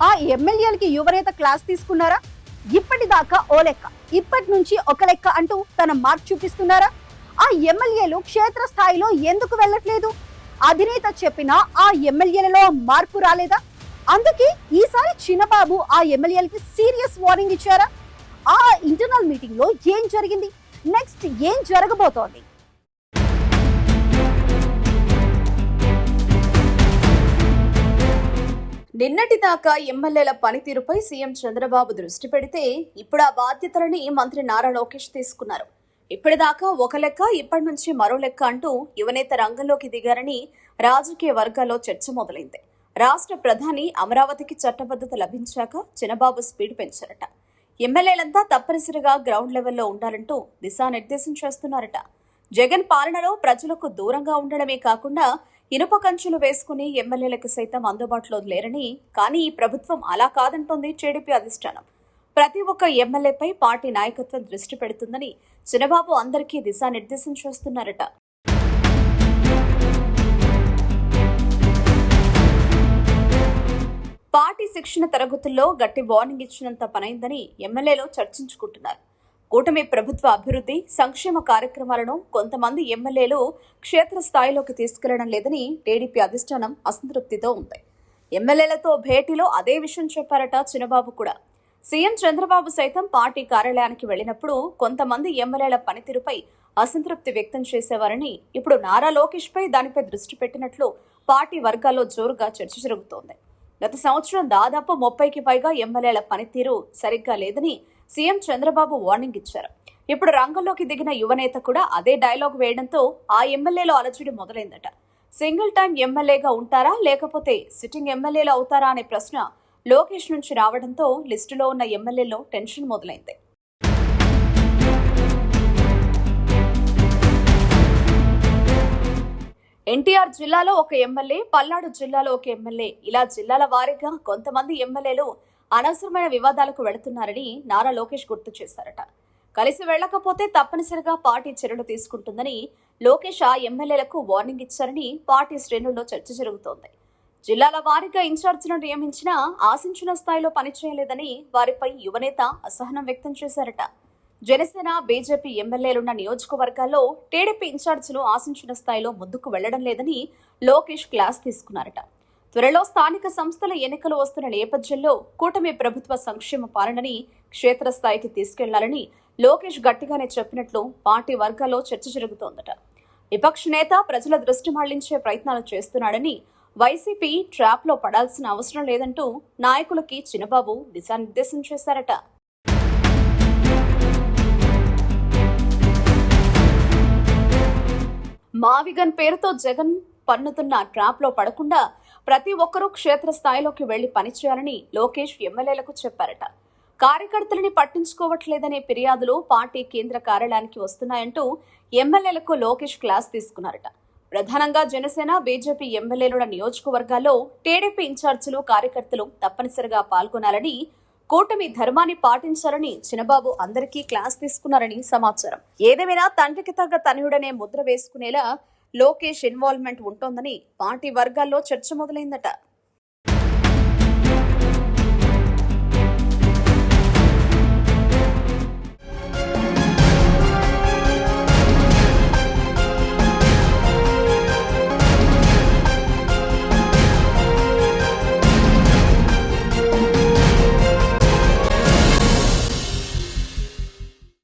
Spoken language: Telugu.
ఆ ఎమ్మెల్యేలకి యువనేత క్లాస్ తీసుకున్నారా? ఇప్పటిదాకా ఓ లెక్క, ఇప్పటి నుంచి ఒక లెక్క అంటూ తన మార్క్ చూపిస్తున్నారా? ఆ ఎమ్మెల్యేలు క్షేత్రస్థాయిలో ఎందుకు వెళ్ళట్లేదు? అధినేత చెప్పినా ఆ ఎమ్మెల్యేలలో మార్పు రాలేదా? అందుకే ఈసారి చిన్నబాబు ఆ ఎమ్మెల్యేలకి సీరియస్ వార్నింగ్ ఇచ్చారా? ఆ ఇంటర్నల్ మీటింగ్ లో ఏం జరిగింది? నెక్స్ట్ ఏం జరగబోతోంది? నిన్నటిదాకా ఎమ్మెల్యేల పనితీరుపై సీఎం చంద్రబాబు దృష్టి పెడితే ఇప్పుడు ఆ బాధ్యతలని మంత్రి నారా లోకేష్ తీసుకున్నారు. ఇప్పటిదాకా ఒక లెక్క, ఇప్పటి నుంచి మరో లెక్క అంటూ యువనేత రంగంలోకి దిగారని రాజకీయ వర్గాల్లో చర్చ మొదలైంది. రాష్ట్ర ప్రధాని అమరావతికి చట్టబద్ధత లభించాక చిన్నబాబు స్పీడ్ పెంచారట. ఎమ్మెల్యేలంతా తప్పనిసరిగా గ్రౌండ్ లెవెల్లో ఉండాలంటూ దిశానిర్దేశం చేస్తున్నారట. జగన్ పాలనలో ప్రజలకు దూరంగా ఉండడమే కాకుండా ఇనుప కంచులు వేసుకుని ఎమ్మెల్యేలకు సైతం అందుబాటులో లేరని, కానీ ఈ ప్రభుత్వం అలా కాదంటోంది టీడీపీ అధిష్టానం. ప్రతి ఒక్క ఎమ్మెల్యేపై పార్టీ నాయకత్వం దృష్టి పెడుతుందని చిన్నబాబు అందరికీ దిశానిర్దేశం చేస్తున్నారట. పార్టీ శిక్షణ తరగతుల్లో గట్టి వార్నింగ్ ఇచ్చినంత పనైందని ఎమ్మెల్యేలు చర్చించుకుంటున్నారు. కూటమి ప్రభుత్వ అభివృద్ధి సంక్షేమ కార్యక్రమాలను కొంతమంది ఎమ్మెల్యేలు క్షేత్రస్థాయిలోకి తీసుకెళ్లడం లేదని టీడీపీ అధిష్టానం అసంతృప్తితో ఉంది. ఎమ్మెల్యేలతో భేటీలో అదే విషయం చెప్పారట చిన్నబాబు కూడా. సీఎం చంద్రబాబు సైతం పార్టీ కార్యాలయానికి వెళ్లినప్పుడు కొంతమంది ఎమ్మెల్యేల పనితీరుపై అసంతృప్తి వ్యక్తం చేసేవారని, ఇప్పుడు నారా లోకేష్ పై దానిపై దృష్టి పెట్టినట్లు పార్టీ వర్గాల్లో జోరుగా చర్చ జరుగుతోంది. గత సంవత్సరం దాదాపు 30కి పైగా ఎమ్మెల్యేల పనితీరు సరిగ్గా లేదని సీఎం చంద్రబాబు వార్నింగ్ ఇచ్చారు. ఇప్పుడు రంగంలోకి దిగిన యువనేత కూడా అదే డైలాగ్ వేయడంతో ఆ ఎమ్మెల్యేలో అలజడి మొదలైందట. సింగిల్ టైం ఎమ్మెల్యేగా ఉంటారా లేకపోతే సిట్టింగ్ ఎమ్మెల్యేలు అవుతారా అనే ప్రశ్న లోకేష్ నుంచి రావడంతో లిస్టులో ఉన్న ఎమ్మెల్యేలో టెన్షన్ మొదలైంది. ఎన్టీఆర్ జిల్లాలో ఒక ఎమ్మెల్యే, పల్నాడు జిల్లాలో ఒక ఎమ్మెల్యే, ఇలా జిల్లాల వారీగా కొంతమంది ఎమ్మెల్యేలు అనవసరమైన వివాదాలకు వెళుతున్నారని నారా లోకేష్ గుర్తు చేశారట. కలిసి వెళ్లకపోతే తప్పనిసరిగా పార్టీ చర్యలు తీసుకుంటుందని లోకేష్ ఆ ఎమ్మెల్యేలకు వార్నింగ్ ఇచ్చారని పార్టీ శ్రేణుల్లో చర్చ జరుగుతోంది. జిల్లాల వారీగా ఇన్ఛార్జిలను నియమించినా ఆశించిన స్థాయిలో పనిచేయలేదని వారిపై యువనేత అసహనం వ్యక్తం చేశారట. జనసేన, బీజేపీ ఎమ్మెల్యేలున్న నియోజకవర్గాల్లో టీడీపీ ఇన్ఛార్జీలు ఆశించిన స్థాయిలో ముందుకు వెళ్లడం లేదని లోకేష్ క్లాస్ తీసుకున్నారట. త్వరలో స్థానిక సంస్థల ఎన్నికలు వస్తున్న నేపథ్యంలో కూటమి ప్రభుత్వ సంక్షేమ పాలనని క్షేత్రస్థాయికి తీసుకెళ్లాలని లోకేష్ గట్టిగానే చెప్పినట్లు పార్టీ వర్గాల్లో చర్చ జరుగుతోందట. విపక్ష నేత ప్రజల దృష్టి మళ్లించే ప్రయత్నాలు చేస్తున్నాడని, వైసీపీ ట్రాప్ లో పడాల్సిన అవసరం లేదంటూ నాయకులకి చిన్నబాబు దిశానిర్దేశం చేశారట. మావిగన్ పేరుతో జగన్ పన్నుతున్న ట్రాప్ లో పడకుండా ప్రతి ఒక్కరూ క్షేత్రస్థాయిలోకి వెళ్లి పనిచేయాలని లోకేష్ ఎమ్మెల్యేలకు చెప్పారట. కార్యకర్తలని పట్టించుకోవట్లేదనే ఫిర్యాదులు పార్టీ కేంద్ర కార్యాలయానికి వస్తున్నాయంటూ ఎమ్మెల్యేలకు లోకేష్ క్లాస్ తీసుకున్నారట. ప్రధానంగా జనసేన, బీజేపీ ఎమ్మెల్యేలున్న నియోజకవర్గాల్లో టీడీపీ ఇన్ఛార్జీలు, కార్యకర్తలు తప్పనిసరిగా పాల్గొనాలని, కూటమి ధర్మాన్ని పాటించాలని చిన్నబాబు అందరికీ క్లాస్ తీసుకున్నారని సమాచారం. ఏదేమైనా తండ్రికి తగ్గ తనయుడనే ముద్ర వేసుకునేలా లోకేష్ ఇన్వాల్వ్మెంట్ ఉంటోందని పార్టీ వర్గాల్లో చర్చ మొదలైందట.